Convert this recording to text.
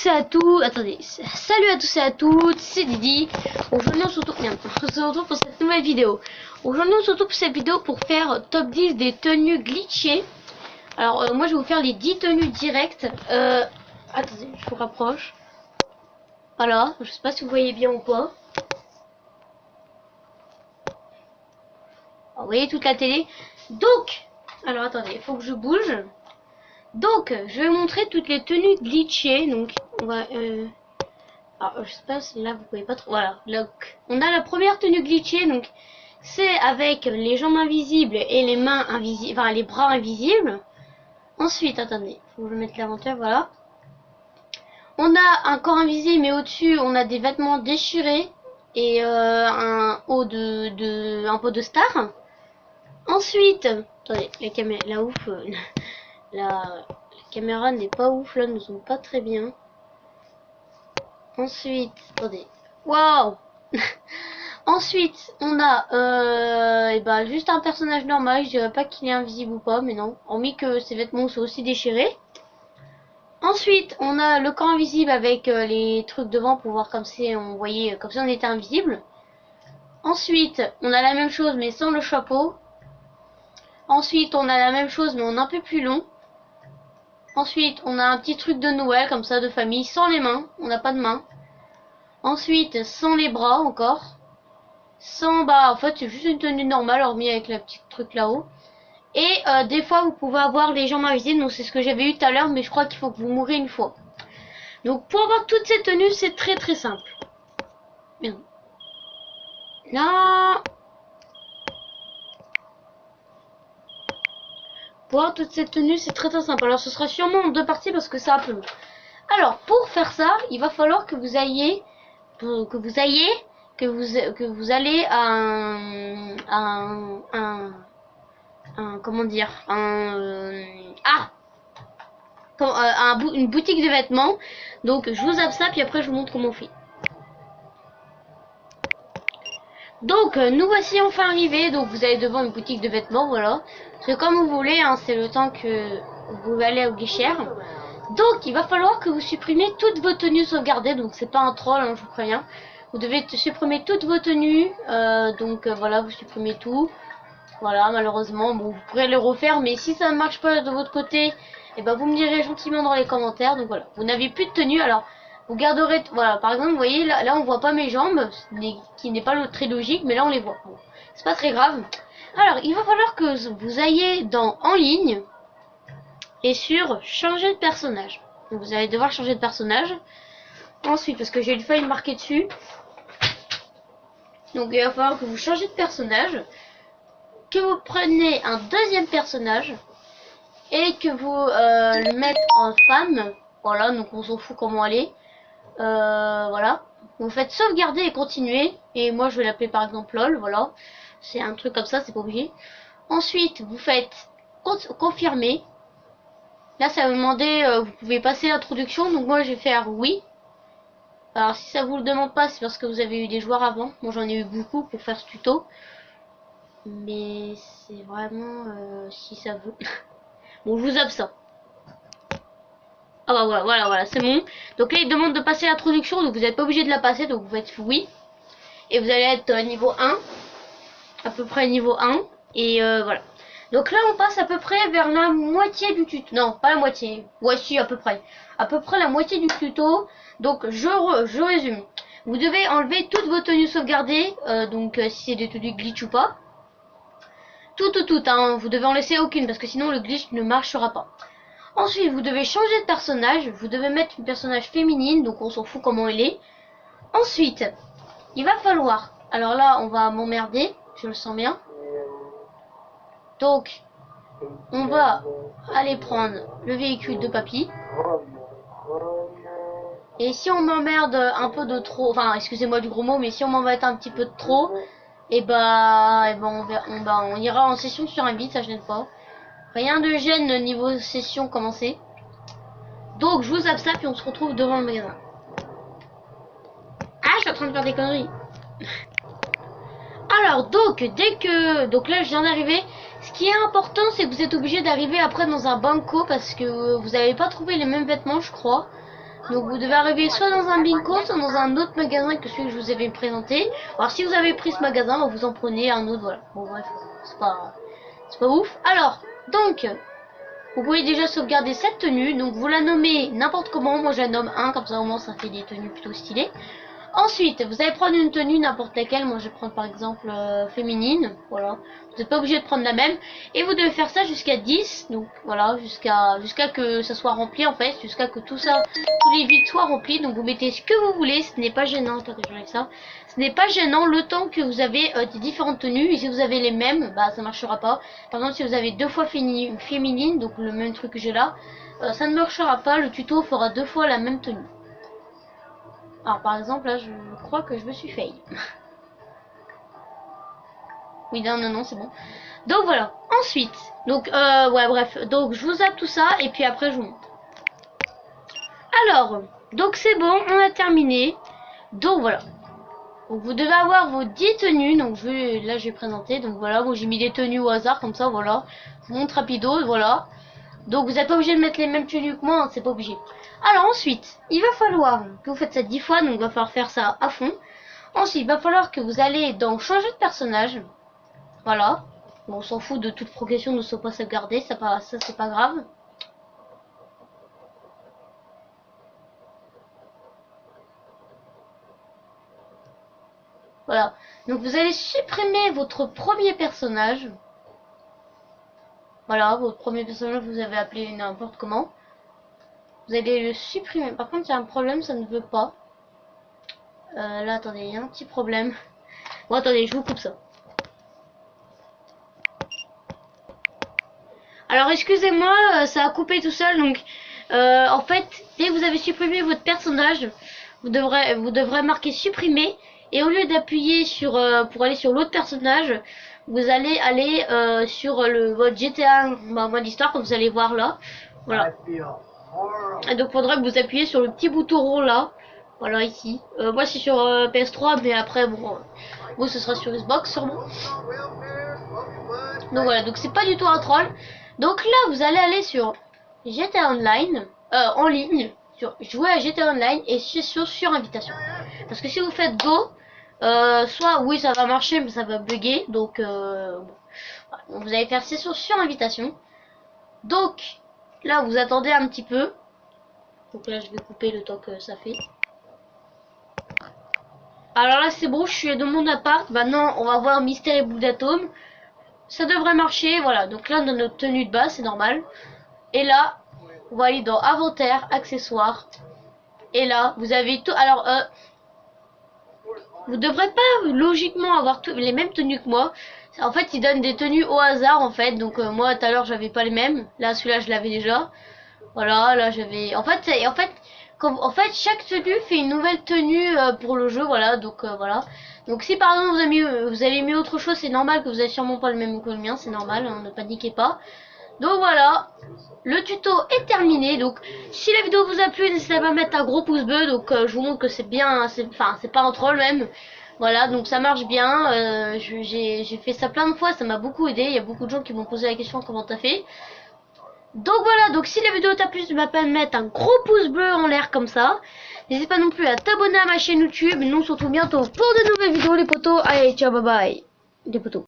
tous et à tous. Attendez, salut à tous et à toutes, c'est Didi. Aujourd'hui on se retrouve pour cette nouvelle vidéo. Aujourd'hui on se retrouve pour cette vidéo pour faire top 10 des tenues glitchées. Alors moi je vais vous faire les 10 tenues directes. Attendez, je vous rapproche. Voilà, je sais pas si vous voyez bien ou pas. Alors, vous voyez toute la télé. Donc, alors attendez, il faut que je bouge. Donc, je vais montrer toutes les tenues glitchées. Donc, on va... alors, je sais pas si là, vous pouvez pas trop... Voilà, donc, on a la première tenue glitchée. Donc, c'est avec les jambes invisibles et les mains invisibles... Enfin, les bras invisibles. Ensuite, attendez, faut que je mette l'inventaire, voilà. On a un corps invisible, mais au-dessus, on a des vêtements déchirés. Et un haut un pot de star. Ensuite... Attendez, la caméra... La ouf... La caméra n'est pas ouf, là, nous sommes pas très bien. Ensuite, attendez. Waouh. Ensuite, on a juste un personnage normal. Je dirais pas qu'il est invisible ou pas, mais non. Hormis que ses vêtements sont aussi déchirés. Ensuite, on a le corps invisible avec les trucs devant pour voir comme si on voyait, comme si on était invisible. Ensuite, on a la même chose mais sans le chapeau. Ensuite, on a la même chose mais en un peu plus long. Ensuite, on a un petit truc de Noël, comme ça, de famille, sans les mains. On n'a pas de mains. Ensuite, sans les bras, encore. Sans, en fait, c'est juste une tenue normale, hormis avec la petite truc là-haut. Et des fois, vous pouvez avoir les jambes invisibles. Donc, c'est ce que j'avais eu tout à l'heure, mais je crois qu'il faut que vous mourrez une fois. Donc, pour avoir toutes ces tenues, c'est très très simple. Bien. Là... Pour avoir toutes ces tenues, c'est très très simple. Alors, ce sera sûrement en deux parties parce que c'est un peu long. Alors, pour faire ça, il va falloir que vous ayez, que vous allez à comment dire, une boutique de vêtements. Donc, je vous zappe ça, puis après, je vous montre comment on fait. Donc, nous voici enfin arrivés. Donc, vous allez devant une boutique de vêtements, voilà. C'est comme vous voulez, hein, c'est le temps que vous allez au guichet. Donc, il va falloir que vous supprimiez toutes vos tenues sauvegardées. Donc, c'est pas un troll, hein, je vous préviens. Vous devez supprimer toutes vos tenues. Voilà, vous supprimez tout. Voilà, malheureusement, bon, vous pourrez le refaire. Mais si ça ne marche pas de votre côté, eh ben, vous me direz gentiment dans les commentaires. Donc, voilà, vous n'avez plus de tenue. Alors, vous garderez... Voilà, par exemple, vous voyez, là on voit pas mes jambes. Qui n'est pas très logique, mais là, on les voit. Bon, c'est pas très grave. Alors, il va falloir que vous ayez dans En ligne... Et sur changer de personnage. Donc vous allez devoir changer de personnage. Ensuite, parce que j'ai une feuille marquée dessus. Donc il va falloir que vous changez de personnage. Que vous preniez un deuxième personnage. Et que vous le mettez en femme. Voilà, donc on s'en fout comment elle est. Voilà. Vous faites sauvegarder et continuer. Et moi je vais l'appeler par exemple LOL. Voilà. C'est un truc comme ça, c'est pas obligé. Ensuite, vous faites confirmer. Là, ça va me demander, vous pouvez passer l'introduction. Donc moi, je vais faire oui. Alors, si ça vous le demande pas, c'est parce que vous avez eu des joueurs avant. Moi, j'en ai eu beaucoup pour faire ce tuto. Mais c'est vraiment si ça veut. Bon, je vous absens. Ah bah voilà, c'est bon. Donc là, il demande de passer l'introduction. Donc vous n'êtes pas obligé de la passer. Donc vous faites oui. Et vous allez être niveau 1. À peu près niveau 1. Et voilà. Donc là, on passe à peu près vers la moitié du tuto. Non, pas la moitié. Ouais, si, à peu près. À peu près la moitié du tuto. Donc, je résume. Vous devez enlever toutes vos tenues sauvegardées. Si c'est des tenues glitch ou pas. Toutes, hein. Vous devez en laisser aucune parce que sinon, le glitch ne marchera pas. Ensuite, vous devez changer de personnage. Vous devez mettre une personnage féminine. Donc, on s'en fout comment elle est. Ensuite, il va falloir... Alors là, on va m'emmerder. Je le sens bien. Donc, on va aller prendre le véhicule de papy. Et si on m'emmerde un peu de trop, enfin, excusez-moi du gros mot, mais si on m'embête un petit peu de trop, on ira en session sur invite, ça gêne pas. Rien de gêne niveau session commencée. Donc, je vous zappe ça, puis on se retrouve devant le magasin. Ah, je suis en train de faire des conneries. Alors, donc là, je viens d'arriver. Ce qui est important, c'est que vous êtes obligé d'arriver après dans un banco parce que vous n'avez pas trouvé les mêmes vêtements, je crois. Donc vous devez arriver soit dans un bingo, soit dans un autre magasin que celui que je vous avais présenté. Alors si vous avez pris ce magasin, vous en prenez un autre, voilà. Bon bref, c'est pas ouf. Alors, donc, vous pouvez déjà sauvegarder cette tenue. Donc vous la nommez n'importe comment, moi je la nomme 1, comme ça au moins ça fait des tenues plutôt stylées. Ensuite, vous allez prendre une tenue n'importe laquelle. Moi, je vais prendre par exemple féminine. Voilà. Vous n'êtes pas obligé de prendre la même. Et vous devez faire ça jusqu'à 10. Donc voilà, jusqu'à que ça soit rempli en fait. Jusqu'à que tout ça, tous les vides soient remplis. Donc vous mettez ce que vous voulez. Ce n'est pas gênant. Attends que j'enlève ça. Ce n'est pas gênant le temps que vous avez des différentes tenues. Et si vous avez les mêmes, bah ça marchera pas. Par exemple, si vous avez 2 fois féminine, donc le même truc que j'ai là, ça ne marchera pas. Le tuto fera 2 fois la même tenue. Alors par exemple là je crois que je me suis fail. Oui non c'est bon. Donc voilà. Ensuite donc ouais bref, donc je vous zappe tout ça et puis après je vous montre. Alors donc c'est bon, on a terminé. Donc voilà. Donc vous devez avoir vos 10 tenues. Donc là je vais présenter. Donc voilà, bon, j'ai mis des tenues au hasard comme ça, voilà. Je vous montre rapido, voilà. Donc vous n'êtes pas obligé de mettre les mêmes tenues que moi, hein, c'est pas obligé. Alors ensuite, il va falloir que vous faites ça 10 fois, donc il va falloir faire ça à fond. Ensuite, il va falloir que vous allez dans changer de personnage. Voilà. Bon, on s'en fout de toute progression, ne soit pas sauvegardée, ça c'est pas grave. Voilà. Donc vous allez supprimer votre premier personnage. Voilà, votre premier personnage, vous avez appelé n'importe comment. Vous allez le supprimer. Par contre, il y a un problème, ça ne veut pas. Là, attendez, il y a un petit problème. Bon, attendez, je vous coupe ça. Alors, excusez-moi, ça a coupé tout seul. Donc, en fait, dès que vous avez supprimé votre personnage, vous devrez marquer supprimer. Et au lieu d'appuyer sur pour aller sur l'autre personnage, vous allez aller sur votre GTA mode histoire, comme vous allez voir là. Voilà. Et donc, faudra que vous appuyez sur le petit bouton rond là. Voilà, ici. Moi, c'est sur PS3, mais après, bon, vous, ce sera sur Xbox, sûrement. Donc voilà, donc c'est pas du tout un troll. Donc là, vous allez aller sur GTA Online, en ligne, sur jouer à GTA Online et sur invitation. Parce que si vous faites Go, soit oui, ça va marcher, mais ça va bugger. Donc, bon. Donc vous allez faire session sur invitation. Donc là, vous attendez un petit peu. Donc là, je vais couper le temps que ça fait. Alors là, c'est bon, je suis dans mon appart. Maintenant, on va voir Mystère et Boule d'Atome. Ça devrait marcher, voilà. Donc là, on a notre tenue de base, c'est normal. Et là, on va aller dans Inventaire, Accessoires. Et là, vous avez tout. Alors, vous devrez pas logiquement avoir les mêmes tenues que moi. En fait, ils donnent des tenues au hasard, en fait. Donc moi, tout à l'heure, j'avais pas les mêmes. Là, celui-là, je l'avais déjà. Voilà, là, j'avais. En fait, chaque tenue fait une nouvelle tenue pour le jeu, voilà. Donc voilà. Donc si par exemple vous avez mis autre chose, c'est normal que vous avez sûrement pas le même que le mien, c'est normal, hein, ne paniquez pas. Donc voilà, le tuto est terminé. Donc si la vidéo vous a plu, n'hésitez pas à mettre un gros pouce bleu. Donc je vous montre que c'est bien, c'est pas un troll même. Voilà, donc ça marche bien. J'ai fait ça plein de fois, ça m'a beaucoup aidé. Il y a beaucoup de gens qui m'ont posé la question comment t'as fait. Donc voilà, donc si la vidéo t'a plu, tu vas pas mettre un gros pouce bleu en l'air comme ça. N'hésite pas non plus à t'abonner à ma chaîne YouTube. Nous on se retrouve bientôt pour de nouvelles vidéos les potos. Allez, ciao, bye bye les potos.